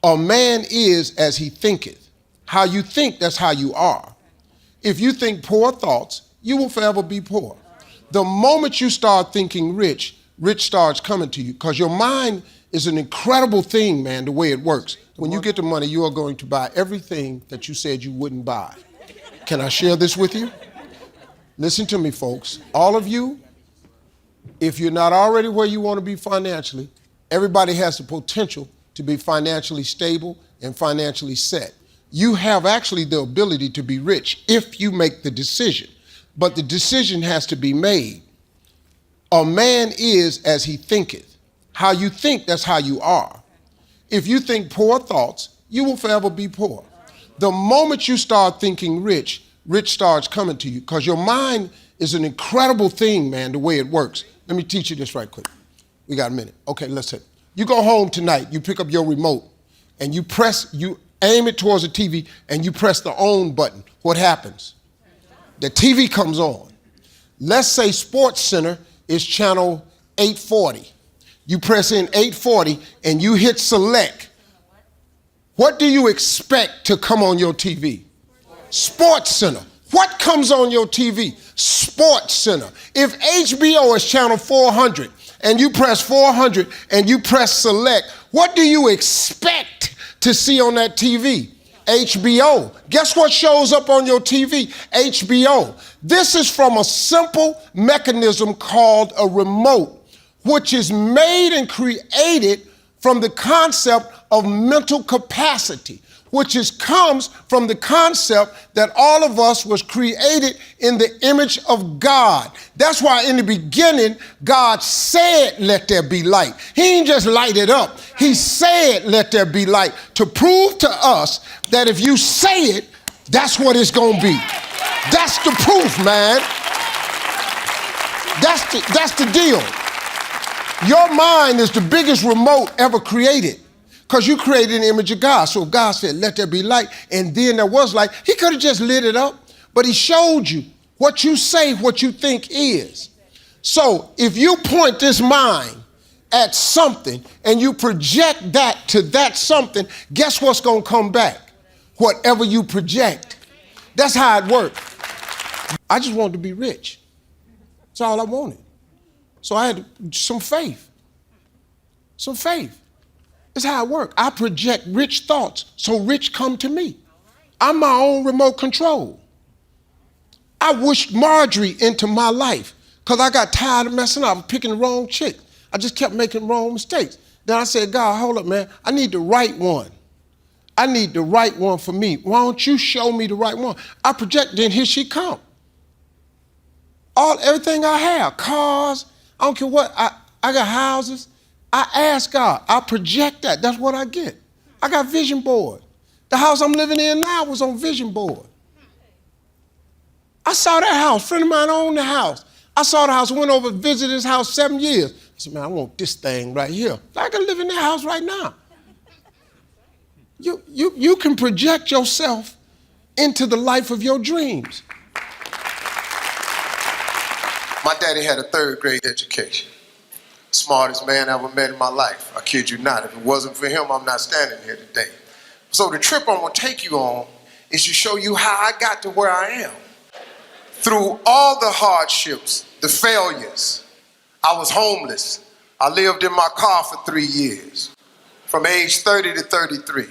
A man is as he thinketh. How you think, that's how you are. If you think poor thoughts, you will forever be poor. The moment you start thinking rich, rich starts coming to you, because your mind is an incredible thing, man, the way it works. When you get the money, you are going to buy everything that you said you wouldn't buy. Can I share this with you? Listen to me, folks. All of you, if you're not already where you want to be financially, everybody has the potential to be financially stable and financially set. You have actually the ability to be rich if you make the decision, but the decision has to be made. A man is as he thinketh. How you think, that's how you are. If you think poor thoughts, you will forever be poor. The moment you start thinking rich, rich starts coming to you, because your mind is an incredible thing, man, the way it works. Let me teach you this right quick. We got a minute. Okay, let's say you go home tonight, you pick up your remote, and you aim it towards the TV, and you press the on button. What happens? The TV comes on. Let's say Sports Center is channel 840. You press in 840 and you hit select. What do you expect to come on your TV? Sports Center. What comes on your TV? Sports Center. If HBO is channel 400 and you press 400 and you press select, what do you expect to see on that TV? HBO. Guess what shows up on your TV? HBO. This is from a simple mechanism called a remote, which is made and created from the concept of mental capacity, which comes from the concept that all of us was created in the image of God. That's why in the beginning, God said, let there be light. He ain't just light it up. He said, let there be light, to prove to us that if you say it, that's what it's going to be. That's the proof, man. That's the deal. Your mind is the biggest remote ever created, because you created an image of God. So if God said, let there be light, and then there was light, he could have just lit it up, but he showed you what you say, what you think is. So if you point this mind at something and you project that to that something, guess what's going to come back? Whatever you project. That's how it works. I just wanted to be rich. That's all I wanted. So I had some faith. Some faith. That's how it works. I project rich thoughts, so rich come to me. I'm my own remote control. I wished Marjorie into my life because I got tired of messing up, picking the wrong chick. I just kept making wrong mistakes. Then I said, God, hold up, man. I need the right one. I need the right one for me. Why don't you show me the right one? I project, then here she come. Everything I have, cars, I don't care what, I got houses. I ask God, I project that. That's what I get. I got vision board. The house I'm living in now was on vision board. I saw that house. A friend of mine owned the house. I saw the house, went over, visited his house 7 years. I said, man, I want this thing right here. I can live in that house right now. You can project yourself into the life of your dreams. My daddy had a 3rd grade education. Smartest man I ever met in my life. I kid you not. If it wasn't for him, I'm not standing here today. So the trip I'm going to take you on is to show you how I got to where I am. Through all the hardships, the failures, I was homeless. I lived in my car for 3 years, from age 30 to 33.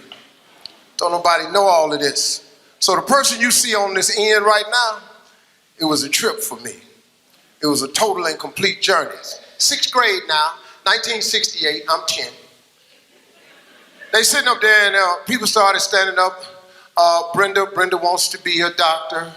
Don't nobody know all of this. So the person you see on this end right now, it was a trip for me. It was a total and complete journey. 6th grade now, 1968, I'm 10. They sitting up there and people started standing up. Brenda wants to be a doctor.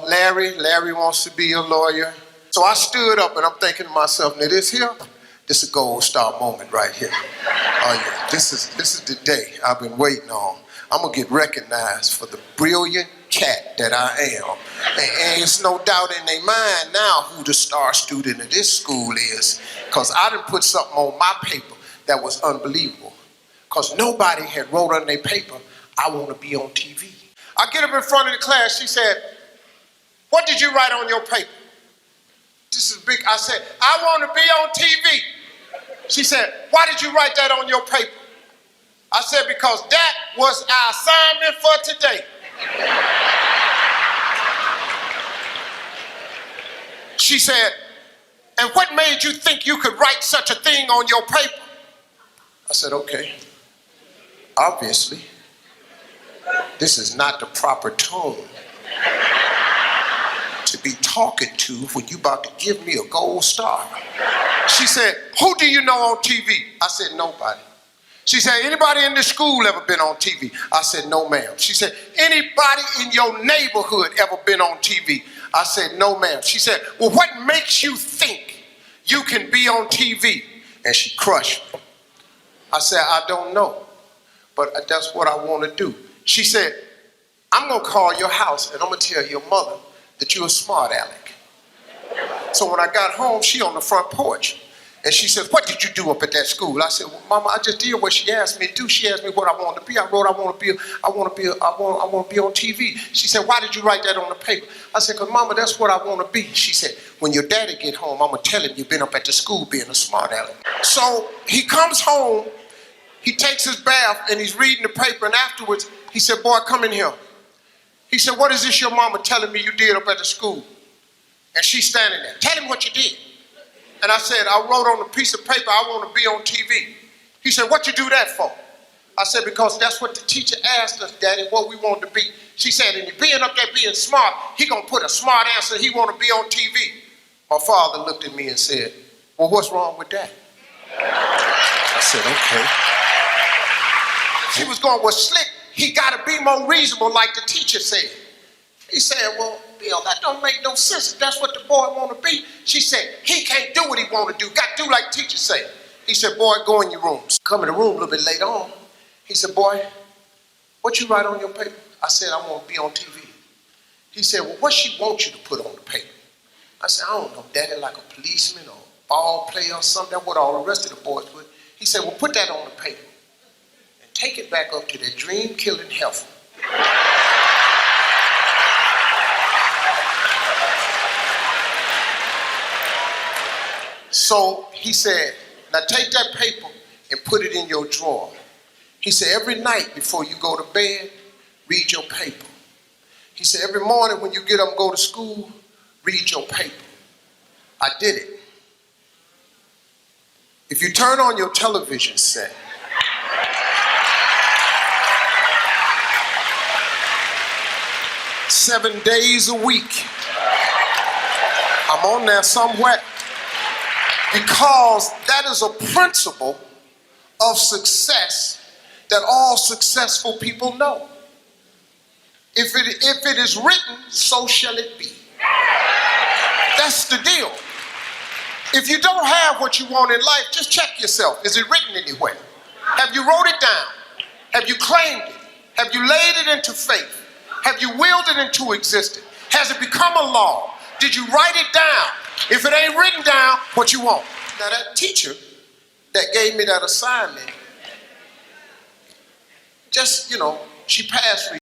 Larry wants to be a lawyer. So I stood up and I'm thinking to myself, now this is a gold star moment right here. Oh yeah, this is the day I've been waiting on. I'm gonna get recognized for the brilliant cat that I am. And it's no doubt in their mind now who the star student of this school is, because I done put something on my paper that was unbelievable. Because nobody had wrote on their paper, I want to be on TV. I get up in front of the class, she said, what did you write on your paper? This is big. I said, I want to be on TV. She said, why did you write that on your paper? I said, because that was our assignment for today. She said, and what made you think you could write such a thing on your paper? I said, okay, obviously, this is not the proper tone to be talking to when you about to give me a gold star. She said, who do you know on TV? I said, nobody. She said, anybody in this school ever been on TV? I said, no, ma'am. She said, anybody in your neighborhood ever been on TV? I said, no, ma'am. She said, well, what makes you think you can be on TV? And she crushed me. I said, I don't know, but that's what I want to do. She said, I'm going to call your house and I'm going to tell your mother that you're a smart aleck. So when I got home, she on the front porch. And she said, what did you do up at that school? I said, well, Mama, I just did what she asked me to do. She asked me what I wanted to be. I wrote, I want to be on TV. She said, why did you write that on the paper? I said, because Mama, that's what I want to be. She said, when your daddy get home, I'm going to tell him you've been up at the school being a smart aleck. So he comes home, he takes his bath, and he's reading the paper, and afterwards, he said, boy, come in here. He said, what is this your mama telling me you did up at the school? And she's standing there. Tell him what you did. And I said, I wrote on a piece of paper, I want to be on TV. He said, what you do that for? I said, because that's what the teacher asked us, Daddy, what we want to be. She said, and you being up there being smart, he going to put a smart answer, he want to be on TV. My father looked at me and said, well, what's wrong with that? I said, okay. She was going, well, Slick, he got to be more reasonable like the teacher said. He said, well, Bill, that don't make no sense if that's what the boy want to be. She said, he can't do what he want to do. Got to do like teacher say. He said, boy, go in your rooms. Come in the room a little bit later on. He said, boy, what you write on your paper? I said, I want to be on TV. He said, well, what she want you to put on the paper? I said, I don't know, Daddy, like a policeman or a ball player or something. That's what all the rest of the boys put. He said, well, put that on the paper and take it back up to that dream-killing heifer. So he said, now take that paper and put it in your drawer. He said, every night before you go to bed, read your paper. He said, every morning when you get up and go to school, read your paper. I did it. If you turn on your television set, seven days a week, I'm on there somewhere. Because that is a principle of success that all successful people know. If it is written, so shall it be. That's the deal. If you don't have what you want in life, just check yourself. Is it written anywhere? Have you wrote it down? Have you claimed it? Have you laid it into faith? Have you willed it into existence? Has it become a law? Did you write it down? If it ain't written down, what you want? Now that teacher that gave me that assignment, just, she passed me.